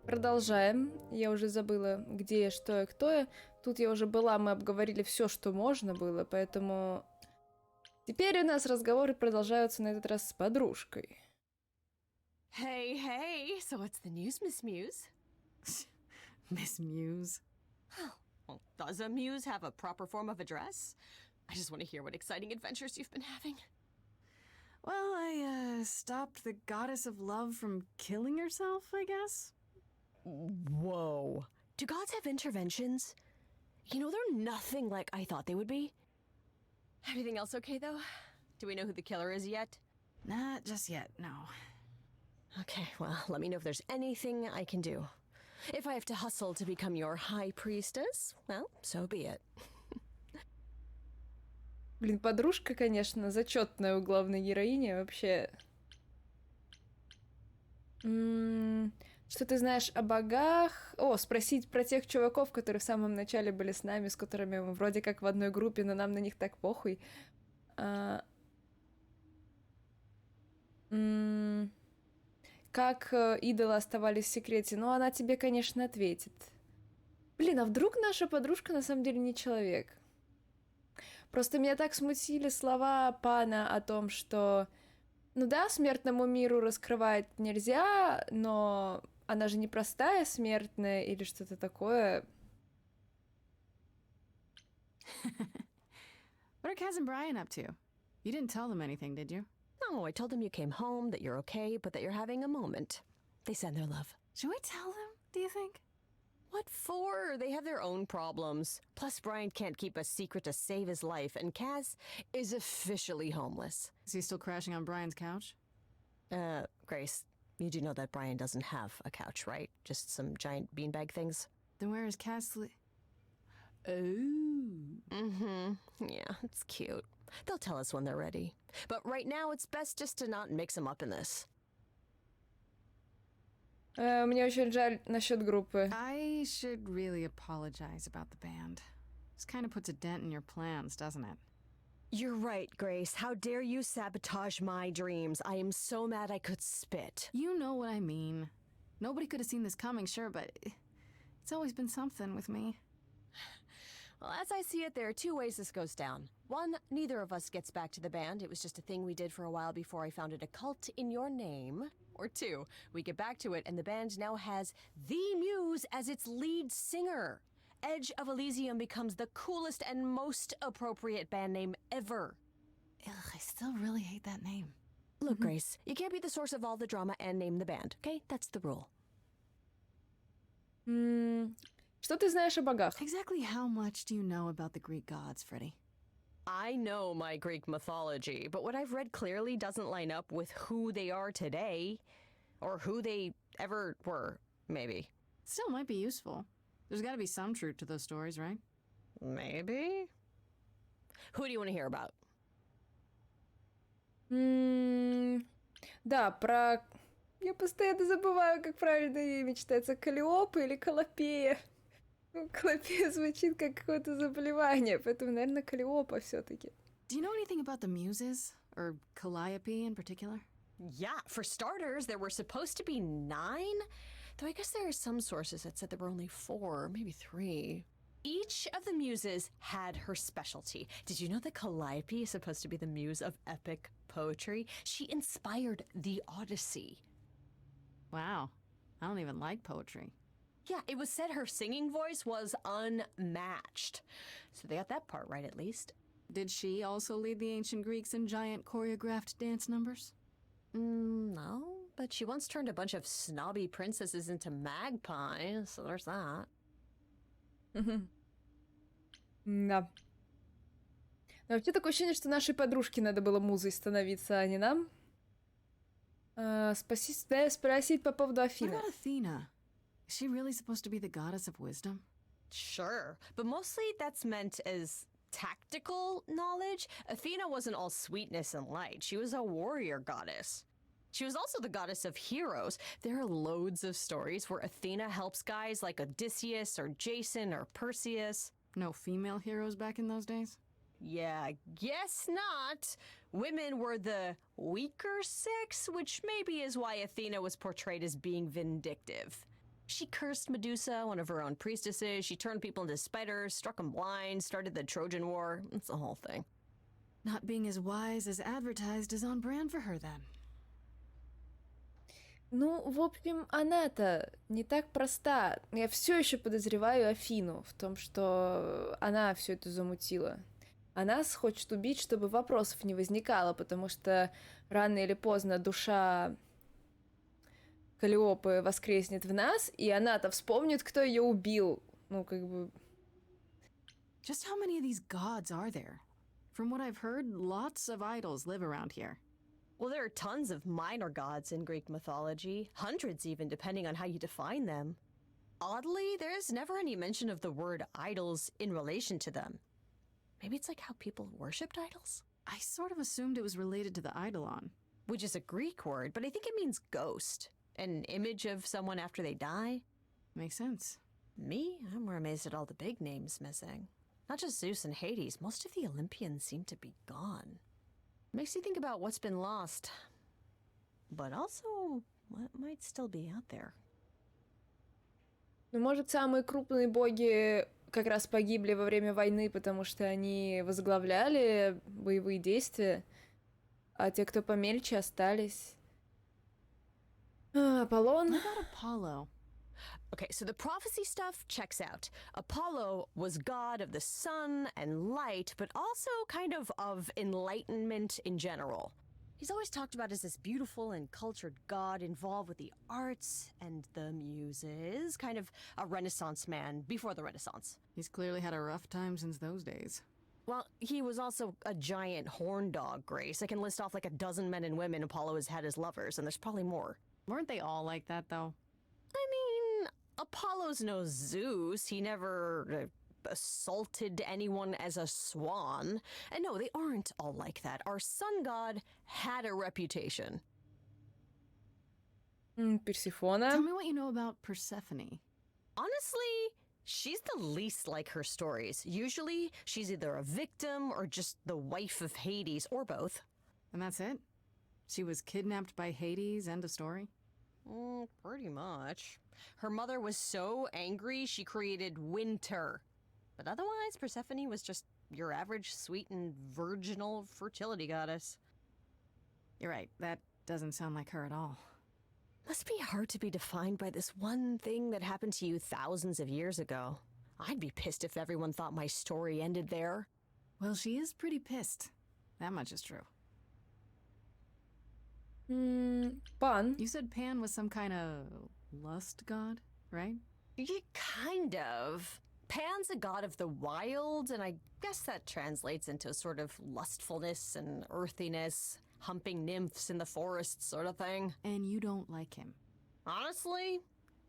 Продолжаем. Я уже забыла, где я, что я, кто я. Тут я уже была, мы обговорили все, что можно было, поэтому... Теперь у нас разговоры продолжаются на этот раз с подружкой. Hey, hey, so what's the news, Miss Muse? Miss Muse. Well, does a muse have a proper form of address? I just want to hear what exciting adventures you've been having. Well, I, stopped the goddess of love from killing herself, I guess? Whoa. Do gods have interventions? You know, they're nothing like I thought they would be. Everything else okay, though? Do we know who the killer is yet? Not just yet, no. Okay, well, let me know if there's anything I can do. If I have to hustle to become your high priestess, well, so be it. Блин, подружка, конечно, зачетная у главной героини. Вообще... Что ты знаешь о богах? О, спросить про тех чуваков, которые в самом начале были с нами, с которыми мы вроде как в одной группе, но нам на них так похуй. Как идолы оставались в секрете? Ну, она тебе, конечно, ответит. Блин, а вдруг наша подружка на самом деле не человек? Просто меня так смутили слова пана о том, что... Ну да, смертному миру раскрывать нельзя, но она же не простая смертная или что-то такое. What are Kaz and Brian up to? You didn't tell them anything, did you? No, I told them you came home, that you're okay, but that you're having a moment. They send their love. Should we tell them, do you think? What for? They have their own problems. Plus, Brian can't keep a secret to save his life, and Kaz is officially homeless. Is he still crashing on Brian's couch? Grace, you do know that Brian doesn't have a couch, right? Just some giant beanbag things? Then where is Kaz Oh. Mm-hmm. Yeah, it's cute. They'll tell us when they're ready. But right now, it's best just to not mix them up in this. Мне очень жаль насчет группы. I should really apologize about the band. This kind of puts a dent in your plans, doesn't it? You're right, Grace. How dare you sabotage my dreams? I am so mad I could spit. You know what I mean. Nobody could have seen this coming, sure, but it's always been something with me. Well, as I see it, there are two ways this goes down. One, neither of us gets back to the band. It was just a thing we did for a while before I founded a cult in your name. Or two, we get back to it and the band now has the Muse as its lead singer. Edge of Elysium becomes the coolest and most appropriate band name ever. Ugh, I still really hate that name. Look, Grace, you can't be the source of all the drama and name the band, okay? That's the rule. Что ты знаешь о богах? Exactly how much do you know about the Greek gods, Freddie? I know my Greek mythology, but what I've read clearly doesn't line up with who they are today. Or who they ever were, maybe. Still might be useful. There's gotta be some truth to those stories, right? Maybe? Who do you want to hear about? Да, про... Я постоянно забываю, как правильно ее имя читается. Каллиопа или Калопея? Ну, Калопея звучит как какое-то заболевание, поэтому, наверное, Каллиопа все-таки. Do you know anything about the Muses? Or Calliope in particular? Yeah, for starters, there were supposed to be 9. Though I guess there are some sources that said there were only 4, maybe 3. Each of the muses had her specialty. Did you know that Calliope is supposed to be the muse of epic poetry? She inspired the Odyssey. Wow. I don't even like poetry. Yeah, it was said her singing voice was unmatched. So they got that part right, at least. Did she also lead the ancient Greeks in giant choreographed dance numbers? No, but she once turned a bunch of snobby princesses into magpies, so there's that. Да. Но вообще такое ощущение, что нашей подружке надо было музой становиться, а не нам. Спросить по поводу What Афины. about Athena? Is she really supposed to be the goddess of wisdom? Sure, but mostly that's meant as tactical knowledge. Athena wasn't all sweetness and light. She was a warrior goddess. She was also the goddess of heroes. There are loads of stories where Athena helps guys like Odysseus or Jason or Perseus. No female heroes back in those days? Yeah, guess not. Women were the weaker sex, which maybe is why Athena was portrayed as being vindictive. She cursed Medusa, one of her own priestesses. She turned people into spiders, struck them blind, started the Trojan War. It's the whole thing. Not being as wise as advertised is on brand for her then. Ну, в общем, она-то не так проста. Я все еще подозреваю Афину в том, что она все это замутила. Она нас хочет убить, чтобы вопросов не возникало, потому что рано или поздно душа Каллиопы воскреснет в нас, и она-то вспомнит, кто ее убил. Ну, как бы... Just how many of these gods are there? From what I've heard, lots of idols live around here. Well, there are tons of minor gods in Greek mythology, hundreds even, depending on how you define them. Oddly, there's never any mention of the word idols in relation to them. Maybe it's like how people worshipped idols? I sort of assumed it was related to the eidolon. Which is a Greek word, but I think it means ghost. An image of someone after they die. Makes sense. Me? I'm more amazed at all the big names missing. Not just Zeus and Hades, most of the Olympians seem to be gone. Makes you think about what's been lost. But also, what might still be out there. Ну, может, самые крупные боги как раз погибли во время войны, потому что они возглавляли боевые действия, а те, кто помельче, остались. Аполлон. What about Apollo? Okay, so the prophecy stuff checks out. Apollo was god of the sun and light, but also kind of enlightenment in general. He's always talked about as this beautiful and cultured god involved with the arts and the muses, kind of a Renaissance man before the Renaissance. He's clearly had a rough time since those days. Well, he was also a giant horn dog, Grace. I can list off like a dozen men and women Apollo has had as lovers, and there's probably more. Weren't they all like that, though? I mean, Apollo's no Zeus. He never assaulted anyone as a swan. And no, they aren't all like that. Our sun god had a reputation. Персифона. Tell me what you know about Persephone. Honestly, she's the least like her stories. Usually, she's either a victim or just the wife of Hades, or both. And that's it? She was kidnapped by Hades, end of story? Pretty much. Her mother was so angry, she created winter. But otherwise, Persephone was just your average sweet and virginal fertility goddess. You're right, that doesn't sound like her at all. Must be hard to be defined by this one thing that happened to you thousands of years ago. I'd be pissed if everyone thought my story ended there. Well, she is pretty pissed. That much is true. Pan. You said Pan was some kind of lust god, right? Yeah, kind of. Pan's a god of the wild, and I guess that translates into a sort of lustfulness and earthiness, humping nymphs in the forest sort of thing. And you don't like him. Honestly,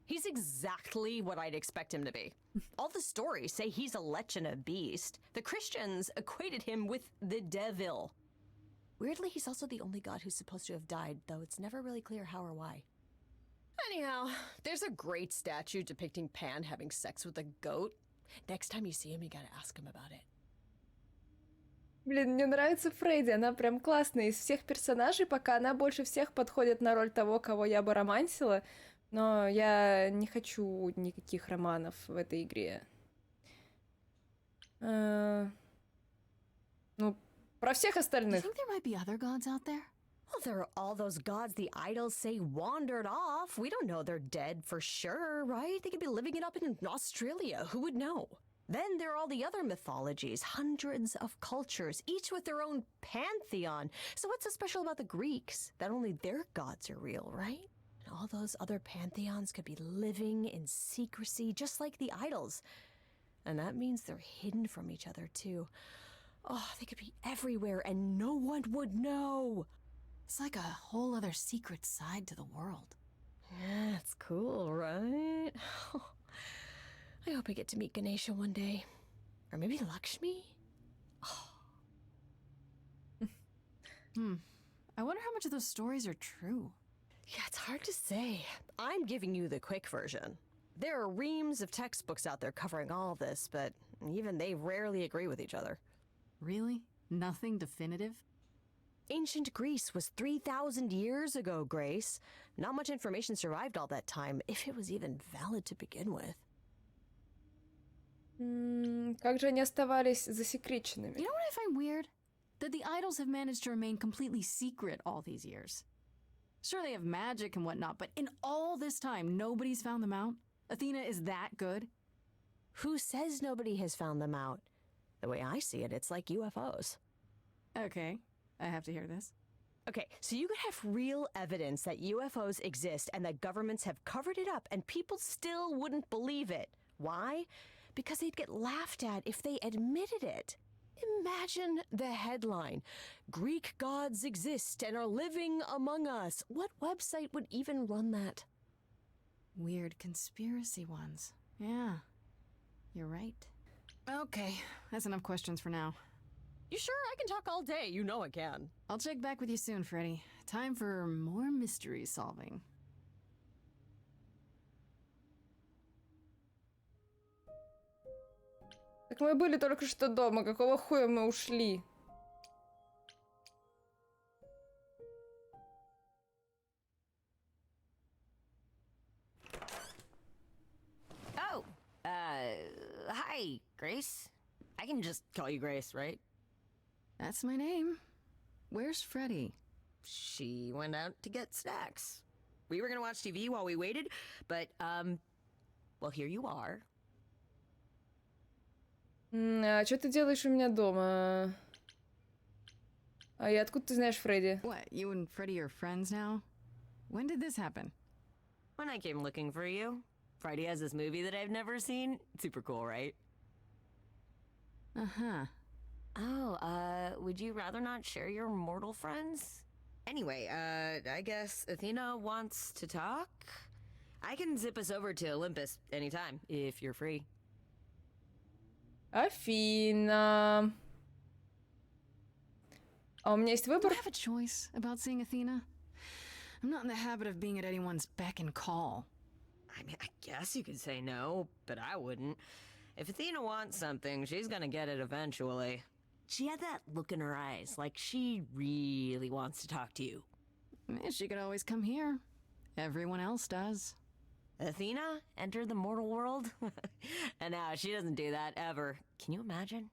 he's exactly what I'd expect him to be. All the stories say he's a lech and a beast. The Christians equated him with the devil. Weirdly, he's also the only god who's supposed to have died, though it's never really clear how or why. Anyhow, there's a great statue depicting Pan having sex with a goat. Next time you see him, you gotta ask him about it. Блин, мне нравится Фредди, она прям классная. Из всех персонажей пока она больше всех подходит на роль того, кого я бы романсила, но я не хочу никаких романов в этой игре. Ну, про всех Do you остальных. think there might be other gods out there? Well, there are all those gods the idols say wandered off. We don't know they're dead for sure, right? They could be living it up in Australia. Who would know? Then there are all the other mythologies, hundreds of cultures, each with their own pantheon. So what's so special about the Greeks? That only their gods are real, right? And all those other pantheons could be living in secrecy, just like the idols. And that means they're hidden from each other, too. Oh, they could be everywhere and no one would know. It's like a whole other secret side to the world. Yeah, it's cool, right? I hope I get to meet Ganesha one day. Or maybe Lakshmi? I wonder how much of those stories are true. Yeah, it's hard to say. I'm giving you the quick version. There are reams of textbooks out there covering all this, but even they rarely agree with each other. Really? Nothing definitive? Ancient Greece was 3,000 years ago, Grace. Not much information survived all that time, if it was even valid to begin with. Как же они оставались засекреченными? You know what I find weird? That the idols have managed to remain completely secret all these years. Sure, they have magic and whatnot, but in all this time, nobody's found them out? Athena is that good? Who says nobody has found them out? The way I see it, it's like UFOs. Okay, I have to hear this. Okay, so you could have real evidence that UFOs exist and that governments have covered it up and people still wouldn't believe it. Why? Because they'd get laughed at if they admitted it. Imagine the headline, Greek gods exist and are living among us. What website would even run that? Weird conspiracy ones. Yeah, you're right. Okay, that's enough questions for now. You sure? I can talk all day. You know I can. I'll check back with you soon, Freddy. Time for more mystery solving. Так мы были только что дома, какого хуя мы ушли? Oh, hi, Grace. I can just call you Grace, right? That's my name. Where's Freddy? She went out to get snacks. We were gonna watch TV while we waited, but, well, here you are. А что ты делаешь у меня дома? А и откуда ты знаешь Фредди? What, you and Freddy are friends now? When did this happen? When I came looking for you, Friday has this movie that I've never seen. Super cool, right? Uh-huh. Oh, would you rather not share your mortal friends? Anyway, I guess Athena wants to talk? I can zip us over to Olympus anytime, if you're free. Афина. А у меня есть Do выбор? I have a choice about seeing Athena? I'm not in the habit of being at anyone's beck and call. I mean, I guess you could say no, but I wouldn't. If Athena wants something, she's gonna get it eventually. She had that look in her eyes, like she really wants to talk to you. She could always come here. Everyone else does. Athena entered the mortal world? And now she doesn't do that ever. Can you imagine?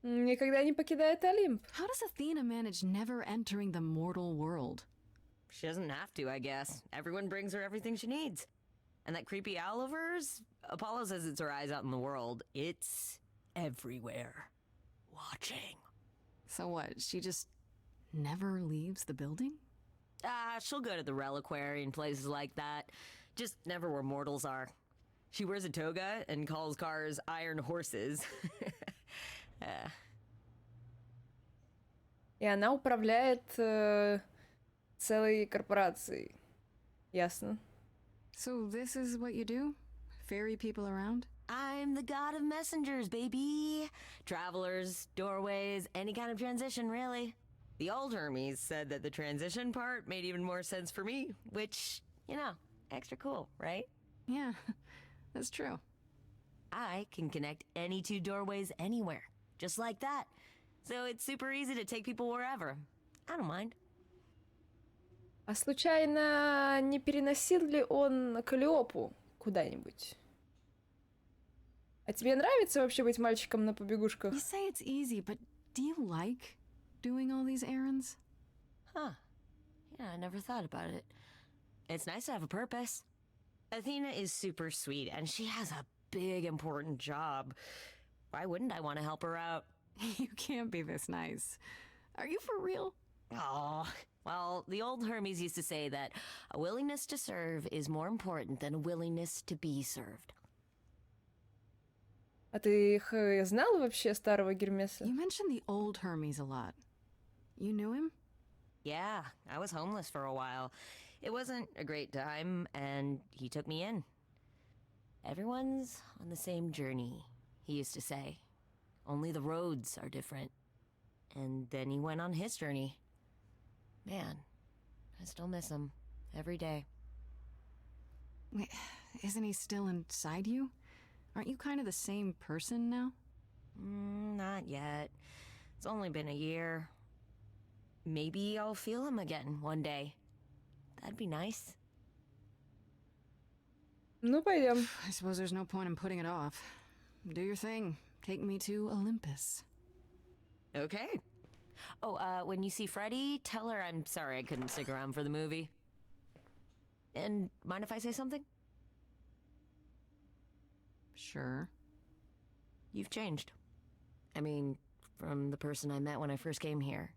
Никогда не покидает Олимп. How does Athena manage never entering the mortal world? She doesn't have to, I guess. Everyone brings her everything she needs. And that creepy owl of hers? Apollo says it's her eyes out in the world. It's everywhere. Watching. So what, she just never leaves the building? She'll go to the reliquary and places like that. Just never where mortals are. She wears a toga and calls cars iron horses. И она управляет целой корпорацией. Ясно. So this is what you do? Ferry people around? I'm the god of messengers, baby. Travelers, doorways, any kind of transition, really. The old Hermes said that the transition part made even more sense for me, which, you know, extra cool, right? Yeah, that's true. I can connect any two doorways anywhere, just like that. So it's super easy to take people wherever. I don't mind. А случайно не переносил ли он Каллиопу куда-нибудь? А тебе нравится вообще быть мальчиком на побегушках? You say it's easy, but do you like doing all these errands? Huh. Yeah, I never thought about it. It's nice to have a purpose. Athena is super sweet, and she has a big, important job. Why wouldn't I want to help her out? You can't be this nice. Are you for real? Oh, well, the old Hermes used to say that a willingness to serve is more important than a willingness to be served. А ты их знал вообще, старого Гермеса? You mentioned the old Hermes a lot. You knew him? Yeah, I was homeless for a while. It wasn't a great time, and he took me in. Everyone's on the same journey, he used to say. Only the roads are different. And then he went on his journey. Man, I still miss him every day. Wait, isn't he still inside you? Aren't you kind of the same person now? Not yet. It's only been a year. Maybe I'll feel him again one day. That'd be nice. Ну, пойдем. I suppose there's no point in putting it off. Do your thing. Take me to Olympus. Okay. Oh, when you see Freddy, tell her I'm sorry I couldn't stick around for the movie. And mind if I say something? Sure. You've changed. I mean, from the person I met when I first came here.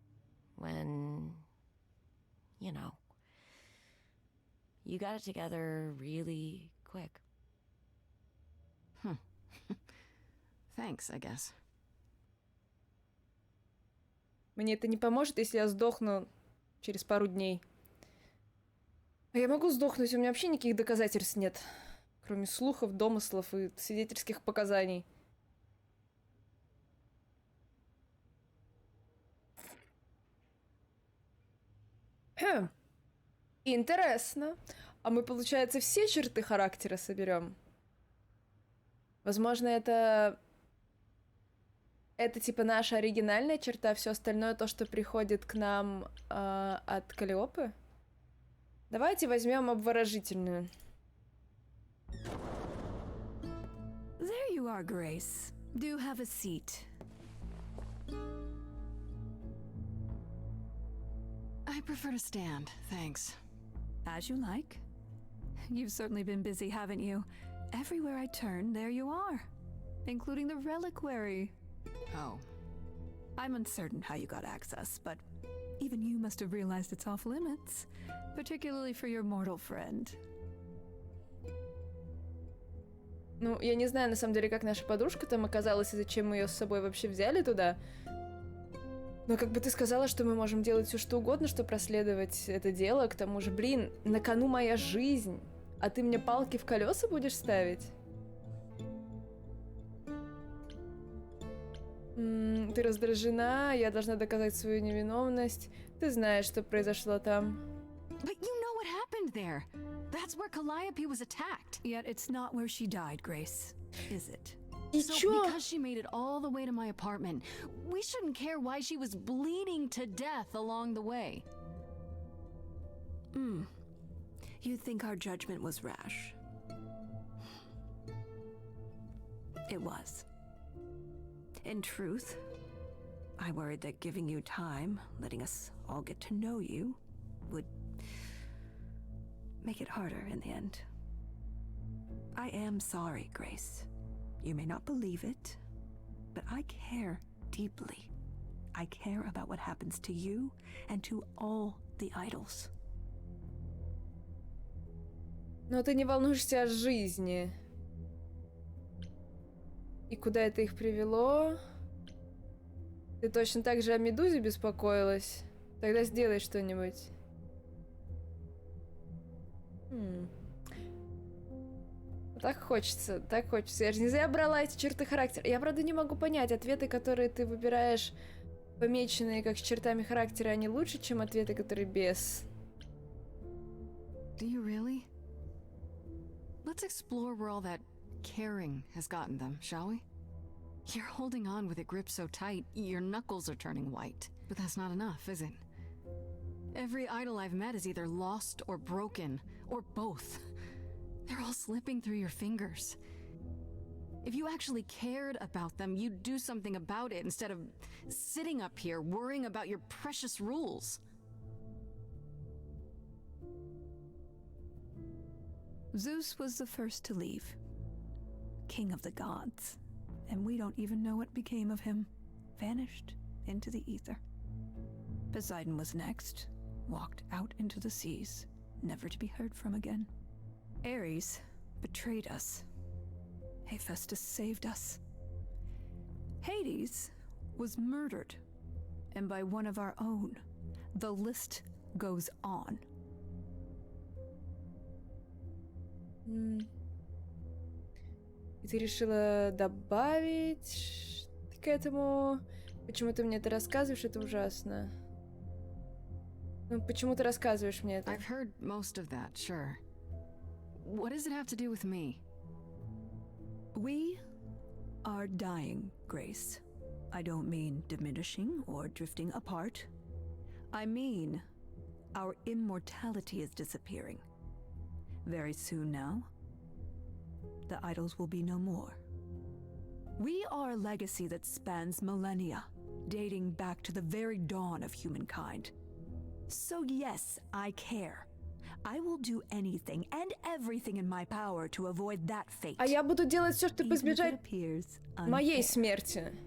When... you know. You got it together really quick. Thanks, I guess. Мне это не поможет, если я сдохну через пару дней. А я могу сдохнуть, у меня вообще никаких доказательств нет. Кроме слухов, домыслов и свидетельских показаний. Хм. Интересно. А мы, получается, все черты характера соберем? Возможно, это типа наша оригинальная черта, все остальное то, что приходит к нам от Каллиопы? Давайте возьмем обворожительную. There you are, Grace. Do have a seat. I prefer to stand, thanks. As you like. You've certainly been busy, haven't you? Everywhere I turn, there you are. Including the reliquary. Oh. I'm uncertain how you got access, but even you must have realized it's off limits. Particularly for your mortal friend. Ну, я не знаю, на самом деле, как наша подружка там оказалась и зачем мы ее с собой вообще взяли туда. Но как бы ты сказала, что мы можем делать все что угодно, чтобы расследовать это дело. К тому же, блин, на кону моя жизнь. А ты мне палки в колеса будешь ставить? Ты раздражена, я должна доказать свою невиновность. Ты знаешь, что произошло там. But you know what happened there. That's where Calliope was attacked. Yet it's not where she died, Grace, is it? И So чё? because she made it all the way to my apartment, we shouldn't care why she was bleeding to death along the way. You think our judgment was rash? It was. In truth, I worried that giving you time, letting us all get to know you, would make it harder in the end. I am sorry, Grace. You may not believe it, but I care deeply. I care about what happens to you and to all the idols. Но ты не волнуешься о жизни. И куда это их привело? Ты точно так же о Медузе беспокоилась? Тогда сделай что-нибудь. Так хочется, так хочется. Я же не зря брала эти черты характера. Я, правда, не могу понять, ответы, которые ты выбираешь, помеченные как с чертами характера, они лучше, чем ответы, которые без. Do you really? Let's explore where all that caring has gotten them, shall we? You're holding on with a grip so tight, your knuckles are turning white. But that's not enough, is it? Every idol I've met is either lost or broken, or both. They're all slipping through your fingers. If you actually cared about them, you'd do something about it instead of sitting up here worrying about your precious rules. Zeus was the first to leave. King of the gods. And we don't even know what became of him. Vanished into the ether. Poseidon was next. Walked out into the seas, never to be heard from again. Ares betrayed us. Hephaestus saved us. Hades was murdered. And by one of our own. The list goes on. И ты решила добавить к этому... Почему ты мне это рассказываешь? Это ужасно. Ну, почему ты рассказываешь мне это? I've heard most of that, sure. What does it have to do with me? We are dying, Grace. I don't mean diminishing or drifting apart. I mean, our immortality is disappearing. Very soon now, the idols will be no more. We are a legacy that spans millennia, dating back to the very dawn of humankind. So yes, I care. I will do anything and everything in my power to avoid that fate. А я буду делать все, чтобы even if it избежать appears моей unfair. смерти.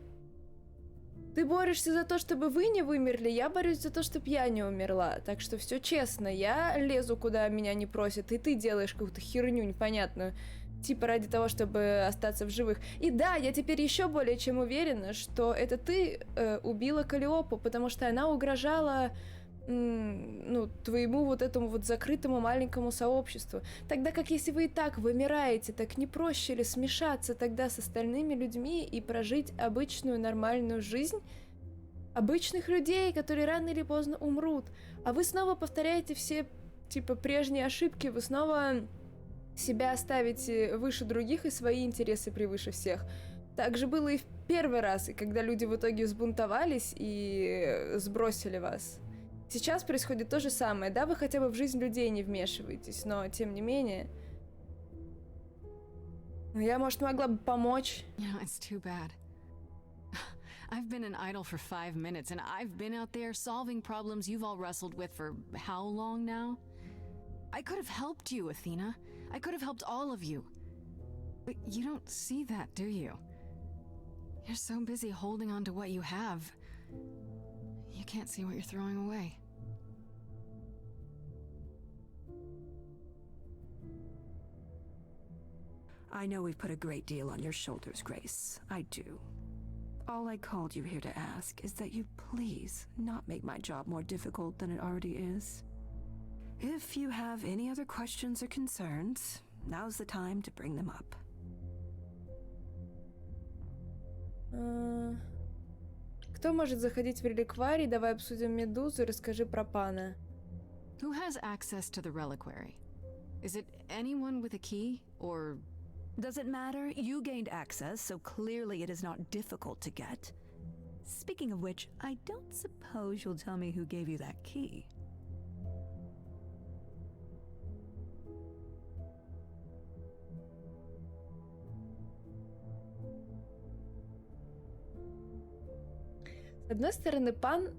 Ты борешься за то, чтобы вы не вымерли, я борюсь за то, чтобы я не умерла. Так что все честно, я лезу, куда меня не просят, и ты делаешь какую-то херню непонятную. Типа ради того, чтобы остаться в живых. И да, я теперь еще более чем уверена, что это ты убила Калиопу, потому что она угрожала твоему вот этому вот закрытому маленькому сообществу. Тогда как если вы и так вымираете, так не проще ли смешаться тогда с остальными людьми и прожить обычную нормальную жизнь обычных людей, которые рано или поздно умрут. А вы снова повторяете все, типа, прежние ошибки, вы снова себя ставите выше других и свои интересы превыше всех. Так же было и в первый раз, и когда люди в итоге взбунтовались и сбросили вас. Сейчас происходит то же самое, да, вы хотя бы в жизнь людей не вмешиваетесь, но тем не менее... Я, может, могла бы помочь. Yeah, it's too bad. I've been an idol for 5 minutes, and I've been out there solving problems you've all wrestled with for how long now? I could have helped you, Athena. I could have helped all of you. But you don't see that, do you? You're so busy holding on to what you have. You can't see what you're throwing away. I know we've put a great deal on your shoulders, Grace. I do. All I called you here to ask is that you please not make my job more difficult than it already is. If you have any other questions or concerns, now's the time to bring them up. Кто может заходить в реликварий? Давай обсудим Медузу и расскажи про пана. Who has access to the reliquary? Is it anyone with a key, or... Does it matter? You gained access, so clearly it is not difficult to get. Speaking of which, I don't suppose you'll tell me who gave you that key. С одной стороны, пан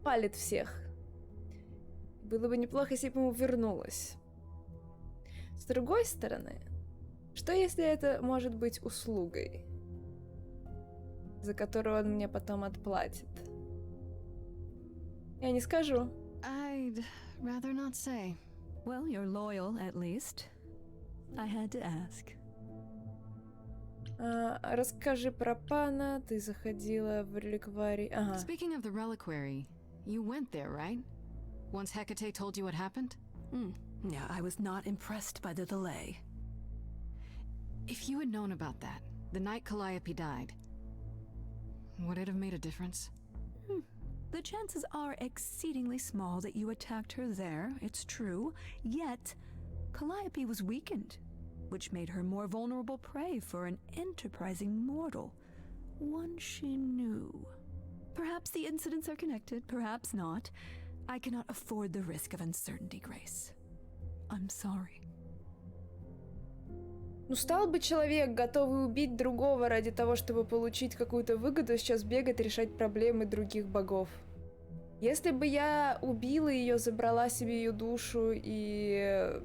палит всех. Было бы неплохо, если бы ему вернулось. С другой стороны, что если это может быть услугой, за которую он мне потом отплатит? Я не скажу. I'd rather not say. Well, you're loyal, at least. I had to ask. Расскажи про пана. Ты заходила в реликварий. Ага. Speaking of the reliquary, you went there, right? Once Hecate told you what happened? Yeah, I was not impressed by the delay. If you had known about that, the night Calliope died, would it have made a difference? The chances are exceedingly small that you attacked her there, it's true. Yet, Calliope was weakened, which made her more vulnerable prey for an enterprising mortal. One she knew. Perhaps the incidents are connected, perhaps not. I cannot afford the risk of uncertainty, Grace. I'm sorry. Ну, стал бы человек, готовый убить другого ради того, чтобы получить какую-то выгоду, сейчас бегать, решать проблемы других богов. Если бы я убила ее, забрала себе ее душу и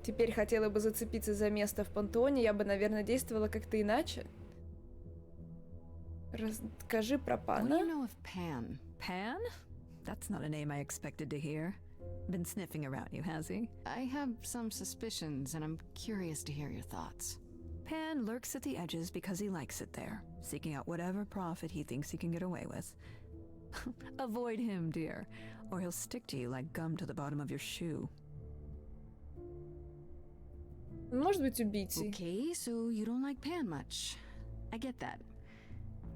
теперь хотела бы зацепиться за место в пантеоне, я бы, наверное, действовала как-то иначе. Расскажи про What do пана. you know of Pan? Pan? That's not a name I expected to hear. Been sniffing around you, has he? I have some suspicions, and I'm curious to hear your thoughts. Pan lurks at the edges because he likes it there, seeking out whatever profit he thinks he can get away with. Avoid him, dear, or he'll stick to you like gum to the bottom of your shoe. Может быть, убийцей. Okay, so you don't like Pan much. I get that.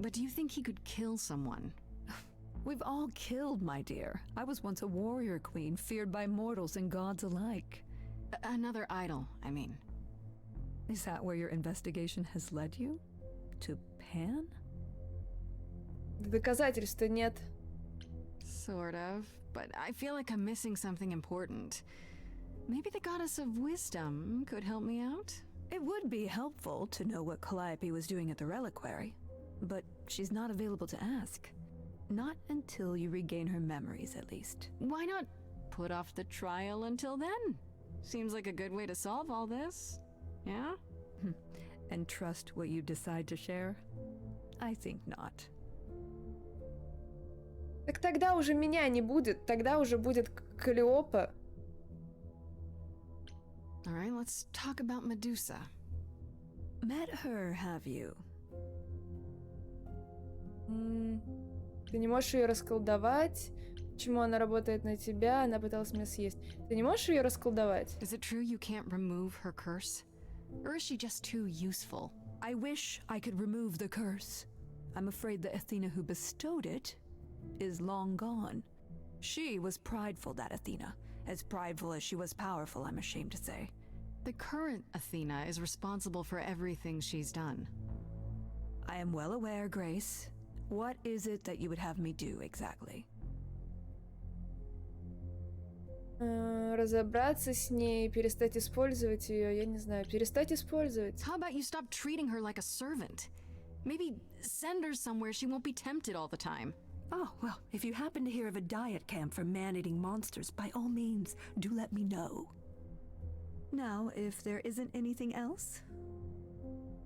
But do you think he could kill someone? We've all killed, my dear. I was once a warrior queen, feared by mortals and gods alike. Another idol, I mean. Is that where your investigation has led you? To Pan? Доказательств-то нет. Sort of, but I feel like I'm missing something important. Maybe the goddess of wisdom could help me out? It would be helpful to know what Calliope was doing at the reliquary, but she's not available to ask. Not until you regain her memories, at least. Why not put off the trial until then? Seems like a good way to solve all this. Yeah? And trust what you decide to share? I think not. Так тогда уже меня не будет, тогда уже будет Калиопа. All right, let's talk about Medusa. Met her, have you? Ты не можешь ее расколдовать. Почему она работает на тебя? Она пыталась меня съесть. Ты не можешь ее расколдовать? Is it true you can't remove her curse? Or is she just too useful? I wish I could remove the curse. I'm afraid the Athena who bestowed it is long gone. She was prideful, that Athena. As prideful as she was powerful, I'm ashamed to say. The current Athena is responsible for everything she's done. I am well aware, Grace. What is it that you would have me do exactly? Разобраться с ней, перестать использовать ее, я не знаю, перестать использовать. How about you stop treating her like a servant? Maybe send her somewhere she won't be tempted all the time. Oh, well, if you happen to hear of a diet camp for man-eating monsters, by all means, do let me know. Now, if there isn't anything else...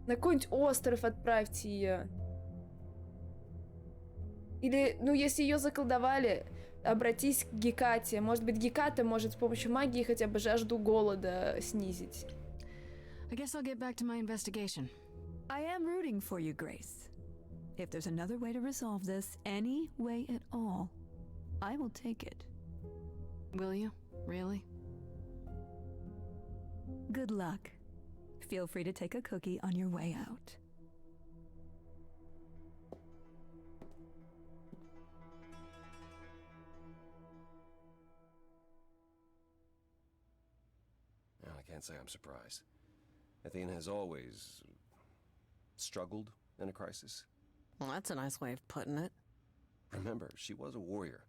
На какой-нибудь остров отправьте ее. Или, ну, если ее заколдовали, обратись к Гекате. Может быть, Геката может с помощью магии хотя бы жажду голода снизить. I guess I'll get back to my investigation. I am rooting for you, Grace. If there's another way to resolve this, any way at all, I will take it. Will you? Really? Good luck. Feel free to take a cookie on your way out. Well, I can't say I'm surprised. Athena has always struggled in a crisis. Well, that's a nice way of putting it. Remember, she was a warrior.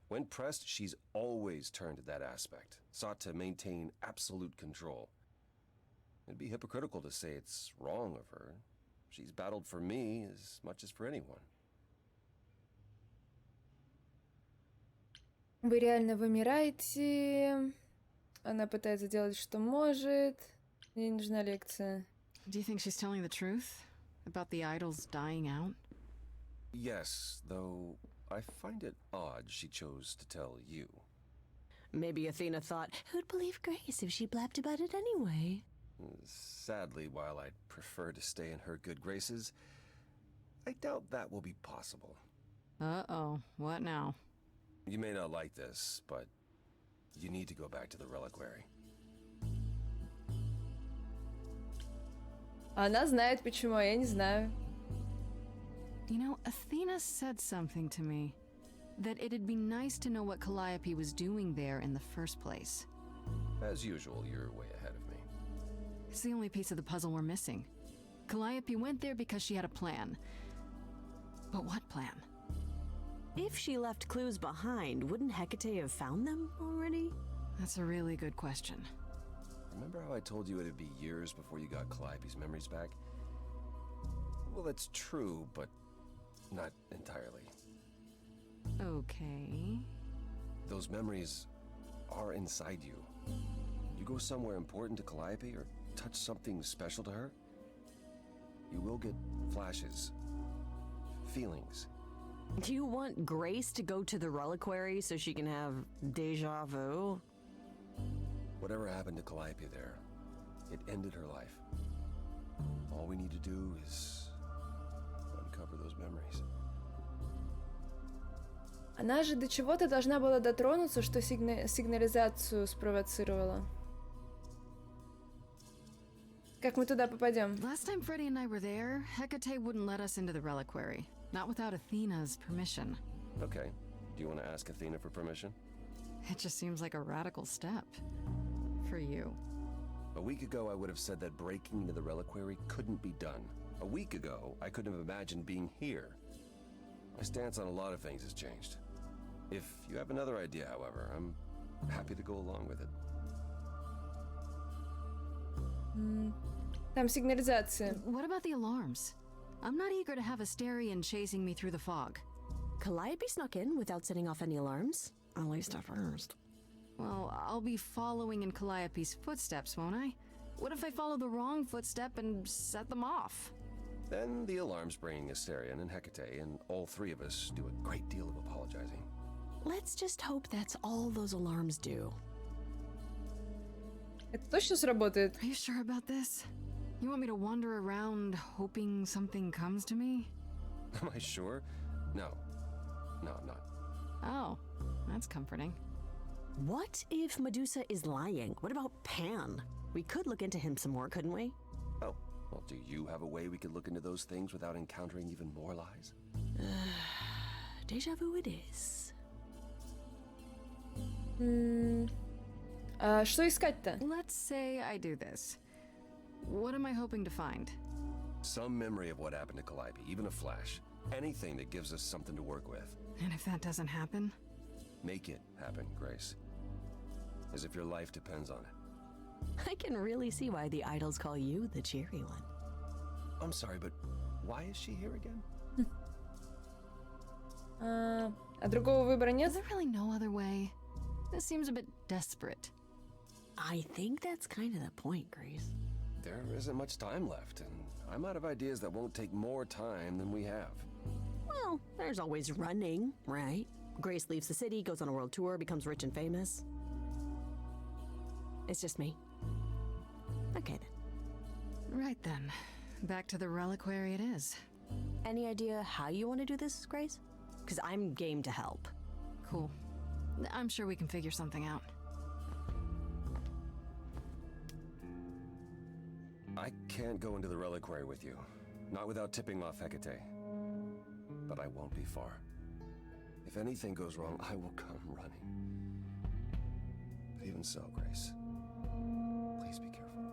When pressed, she's always turned to that aspect, sought to maintain absolute control. It'd be hypocritical to say it's wrong of her. She's battled for me as much as for anyone. Вы реально вымираете. Она пытается делать, что может. Мне не нужна лекция. Do you think she's telling the truth? About the idols dying out? Yes, though I find it odd she chose to tell you. Maybe Athena thought, who'd believe Grace if she blabbed about it anyway? Sadly, while I'd prefer to stay in her good graces, I doubt that will be possible. Uh-oh, what now? You may not like this, but you need to go back to the reliquary. Она знает почему, а я не знаю. You know, Athena said something to me. That it'd be nice to know what Calliope was doing there in the first place. As usual, you're way ahead of me. It's the only piece of the puzzle we're missing. Calliope went there because she had a plan. But what plan? If she left clues behind, wouldn't Hecate have found them already? That's a really good question. Remember how I told you it'd be years before you got Calliope's memories back? Well, that's true, but not entirely. Okay. Those memories are inside you. You go somewhere important to Calliope or touch something special to her, you will get flashes, feelings. Do you want Grace to go to the reliquary so she can have deja vu? Whatever happened to Calliope there, it ended her life. All we need to do is uncover those memories. Она же до чего-то должна была дотронуться, что сигнализацию спровоцировала. Как мы туда попадем? Last time Freddy and I were there, Hecate wouldn't let us into the reliquary. Not without Athena's permission. Okay. Do you want to ask Athena for permission? It just seems like a radical step. For you. A week ago, I would have said that breaking into the reliquary couldn't be done. A week ago, I couldn't have imagined being here. My stance on a lot of things has changed. If you have another idea, however, I'm happy to go along with it. Там сигнализация. What about the alarms? I'm not eager to have Asterion chasing me through the fog. Calliope snuck in without setting off any alarms. At least at first. Well, I'll be following in Calliope's footsteps, won't I? What if I follow the wrong footstep and set them off? Then the alarms bring Asterion and Hecate, and all three of us do a great deal of apologizing. Let's just hope that's all those alarms do. Это точно сработает? Are you sure about this? You want me to wander around hoping something comes to me? Am I sure? No. No, I'm not. Oh, that's comforting. What if Medusa is lying? What about Pan? We could look into him some more, couldn't we? Oh, well, do you have a way we could look into those things without encountering even more lies? Deja vu it is. А что искать-то? Let's say I do this. What am I hoping to find? Some memory of what happened to Calliope, even a flash. Anything that gives us something to work with. And if that doesn't happen? Make it happen, Grace. As if your life depends on it. I can really see why the idols call you the cheery one. I'm sorry, but why is she here again? А другого выбора нет? Is there really no other way? This seems a bit desperate. I think that's kind of the point, Grace. There isn't much time left, and I'm out of ideas that won't take more time than we have. Well, there's always running, right? Grace leaves the city, goes on a world tour, becomes rich and famous. It's just me. Okay then. Right then. Back to the reliquary it is. Any idea how you want to do this, Grace? Because I'm game to help. Cool. I'm sure we can figure something out. I can't go into the reliquary with you. Not without tipping off Hecate. But I won't be far. If anything goes wrong, I will come running. But even so, Grace, please be careful.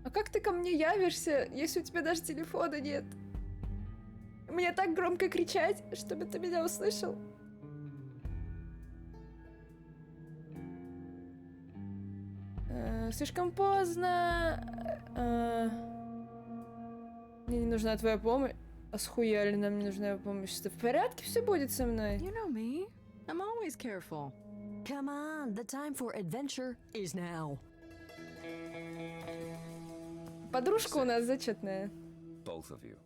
А как ты ко мне явишься, если у тебя даже телефона нет? Мне так громко кричать, чтобы ты меня услышал. Слишком поздно. Мне не нужна твоя помощь. А схуяли нам не нужна помощь? Что, в порядке все будет со мной? You know me. I'm always careful. Come on, the time for adventure is now. Подружка у нас зачетная. Both of you.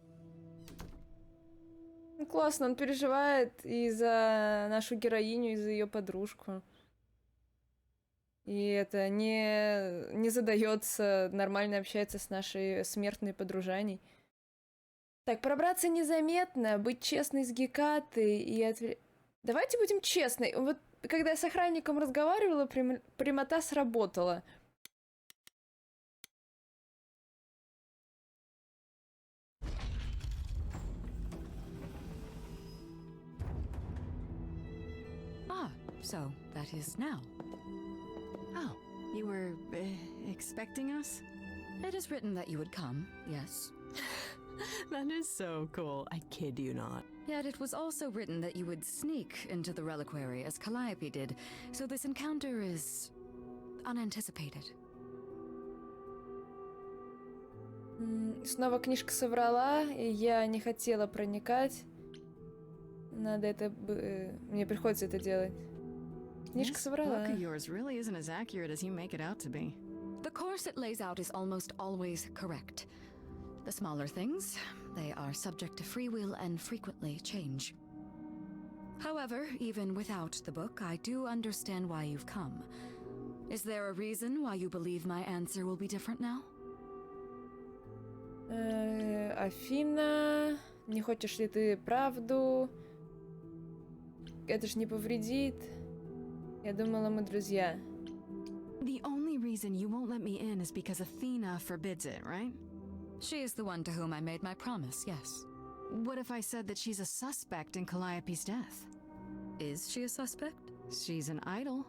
Ну, классно, он переживает и за нашу героиню, и за ее подружку. И это не задается, нормально общается с нашей смертной подружаней. Так, пробраться незаметно, быть честной с Гекатой и Давайте будем честной. Вот когда я с охранником разговаривала, прямота сработала. Ah, so that is now. Oh, you were expecting us? It is written that you would come, yes. That is so cool. I kid you not. Yet it was also written that you would sneak into the reliquary as Calliope did, so this encounter is unanticipated. Снова книжка соврала, и я не хотела проникать. Надо это... Мне приходится это делать. Книжка соврала. Book of yours really isn't as accurate as you make it out to be. The course it lays out is almost always correct. The smaller things, they are subject to free will and frequently change. However, even without the book, I do understand why you've come. Is there a reason why you believe my answer will be different now? Афина, не хочешь ли ты правду? Это ж не повредит. Я думала, мы друзья. The only reason you won't let me in is because Athena forbids it, right? She is the one to whom I made my promise, yes. What if I said that she's a suspect in Calliope's death? Is she a suspect? She's an idol.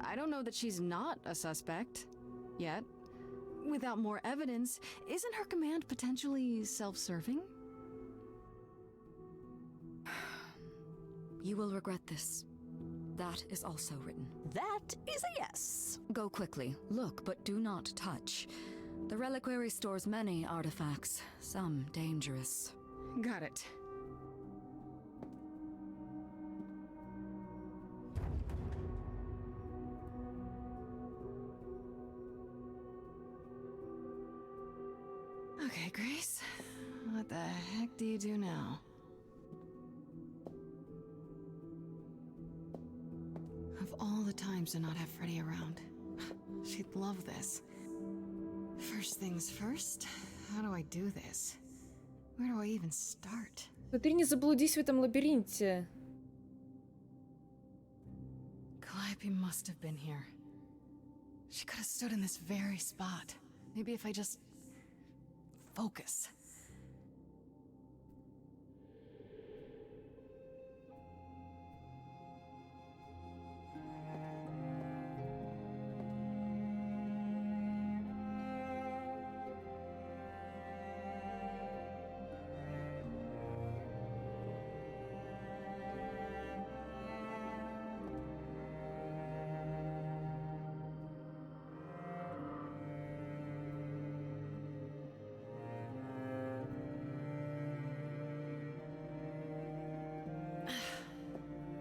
I don't know that she's not a suspect. Yet. Without more evidence, isn't her command potentially self-serving? You will regret this. That is also written. That is a yes. Go quickly. Look, but do not touch. The reliquary stores many artifacts, some dangerous. Got it. Okay, Grace. What the heck do you do now? Of all the times to not have Freddy around, she'd love this. First things first, how do I do this? Where do I even start? Смотри, не заблудись в этом лабиринте. Calliope must have been here. She could have stood in this very spot. Maybe if I just... focus.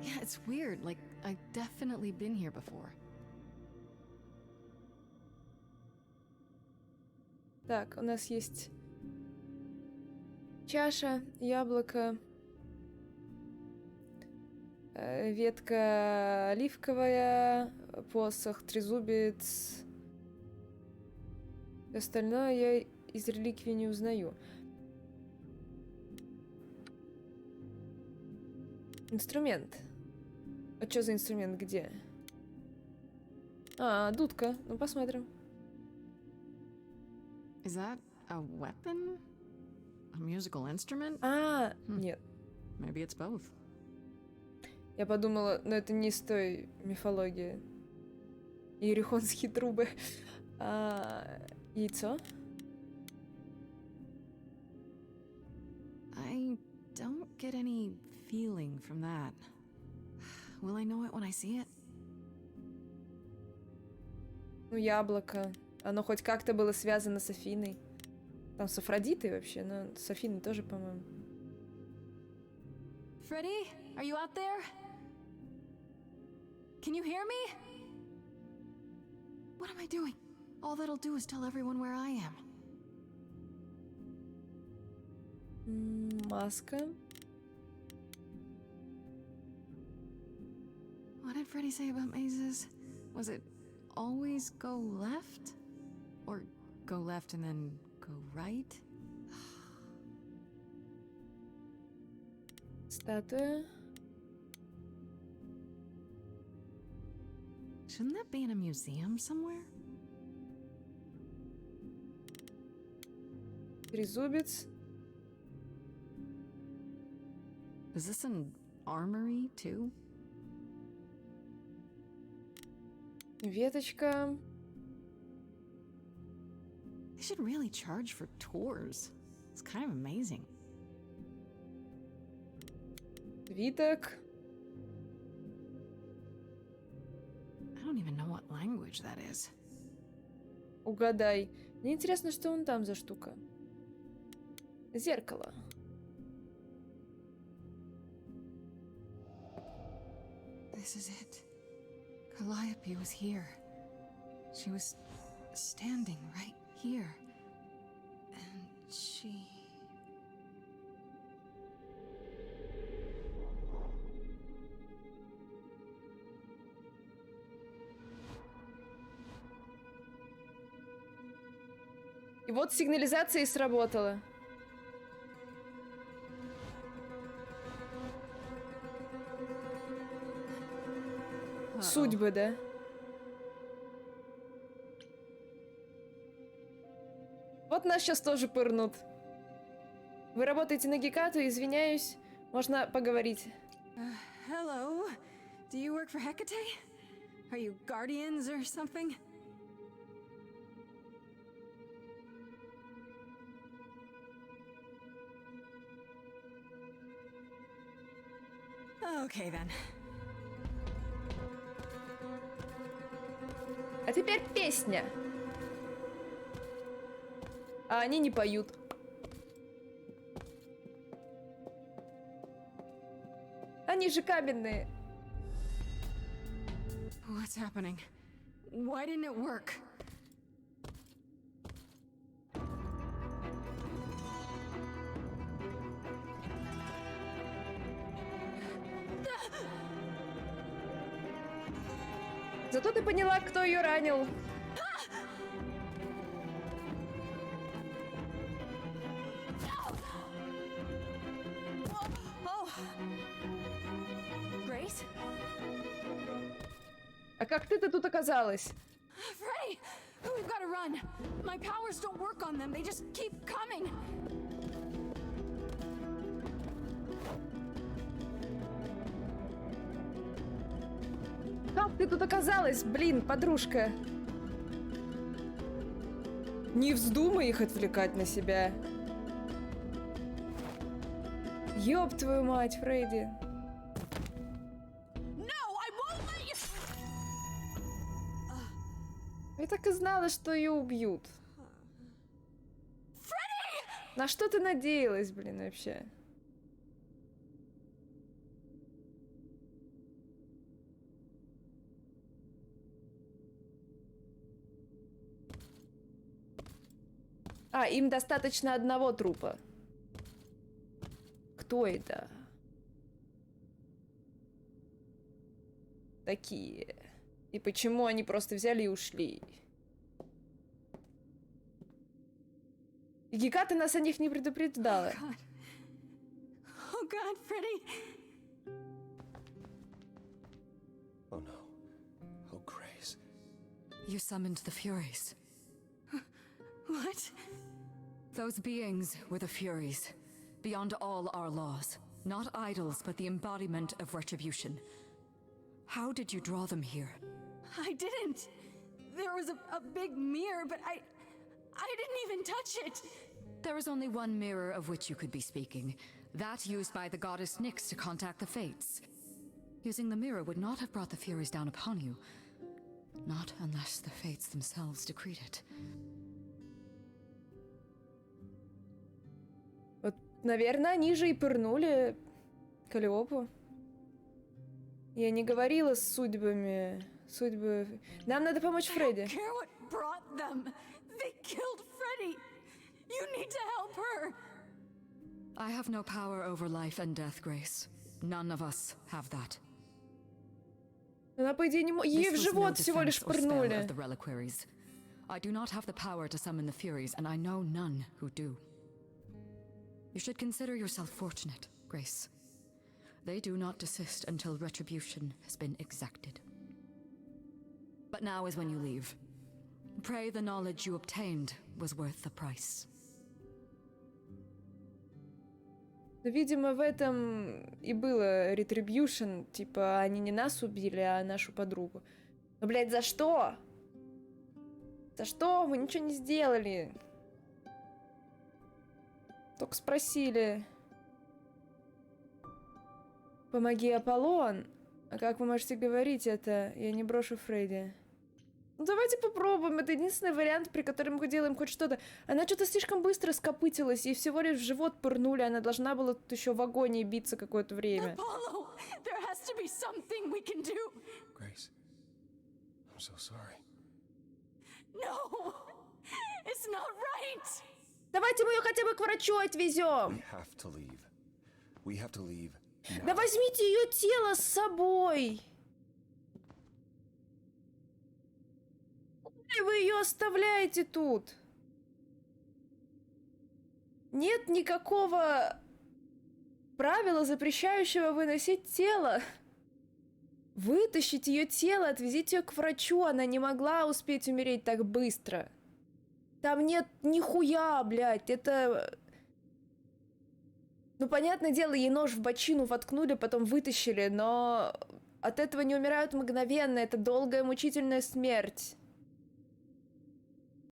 Yeah, it's weird. Like, I've definitely been here before. Так, у нас есть чаша, яблоко, ветка оливковая, посох, трезубец. Остальное я из реликвии не узнаю. Инструмент. А что за инструмент? Где? А, дудка. Ну, посмотрим. Is that a weapon? A musical instrument? А, нет. Maybe it's both. Я подумала, но это не из той мифологии. Иерихонские трубы. Яйцо? I don't get any feeling from that. Will I know it when I see it? Ну, яблоко. Оно хоть как-то было связано с Афиной. Там с Афродитой вообще, но с Афиной тоже, по-моему. Freddy, are you out there? Can you hear me? What am I doing? All that'll do is tell everyone where I am. Маска. What did Freddy say about mazes? Was it always go left? Or go left and then go right? Статуя. Shouldn't that be in a museum somewhere? Трезубец. Is this an armory too? Веточка. They should really charge for tours. It's kind of amazing. Свиток. I don't even know what language that is. Угадай. Мне интересно, что он там за штука. Зеркало. This is it. Calliope was here. She was standing right here. And she... И вот сигнализация и сработала. Судьбы, да? Вот нас сейчас тоже пырнут. Вы работаете на Гекату, извиняюсь. Можно поговорить. Hello. Do you work for Hecate? Are you guardians or something? Okay then. А теперь песня. А они не поют. Они же каменные. What's happening? Why didn't it work? Зато ты поняла, кто ее ранил. Grace? А как ты-то тут оказалась? Freddy! We've got to run. My powers don't work on them. They just keep coming. Как ты тут оказалась, блин, подружка? Не вздумай их отвлекать на себя. Ёб твою мать, Фредди. Я так и знала, что ее убьют. На что ты надеялась, блин, вообще? А, им достаточно одного трупа. Кто это? Такие. И почему они просто взяли и ушли? Геката нас о них не предупреждала. Oh God, Freddy! Oh no. Oh, Grace. You summoned the Furies. What? Those beings were the Furies, beyond all our laws. Not idols, but the embodiment of retribution. How did you draw them here? I didn't. There was a big mirror, but I didn't even touch it. There is only one mirror of which you could be speaking. That used by the goddess Nyx to contact the Fates. Using the mirror would not have brought the Furies down upon you. Not unless the Fates themselves decreed it. Вот, наверное, они же и пырнули Калиопу. Я не говорила с судьбами. Судьбы... Нам надо помочь Фредди. I don't care what brought them. They killed Freddy. You need to help her. I have no power over life and death, Grace. None of us have that. Она, по идее, не может... Ей в This was no живот всего лишь defense or spell пырнули. of the reliquaries. I do not have the power to summon the Furies, and I know none who do. You should consider yourself fortunate, Grace. They do not desist until retribution has been exacted. But now is when you leave. Pray the knowledge you obtained was worth the price. Видимо, в этом и было retribution. Типа, они не нас убили, а нашу подругу. Но, блядь, за что? За что? Мы ничего не сделали. Только спросили. Помоги, Аполлон. А как вы можете говорить это? Я не брошу Фредди. Ну давайте попробуем. Это единственный вариант, при котором мы делаем хоть что-то. Она что-то слишком быстро скопытилась, и всего лишь в живот пырнули. Она должна была тут еще в агонии биться какое-то время. Apollo, there has to be something we can do. Grace. I'm so sorry. No, it's not right. Давайте мы ее хотя бы к врачу отвезем. We have to leave. We have to leave now. Да возьмите ее тело с собой. И вы ее оставляете тут. Нет никакого правила, запрещающего выносить тело. Вытащите ее тело, отвезите ее к врачу. Она не могла успеть умереть так быстро. Там нет нихуя, блядь. Это... Ну, понятное дело, ей нож в бочину воткнули, потом вытащили, но от этого не умирают мгновенно. Это долгая, мучительная смерть.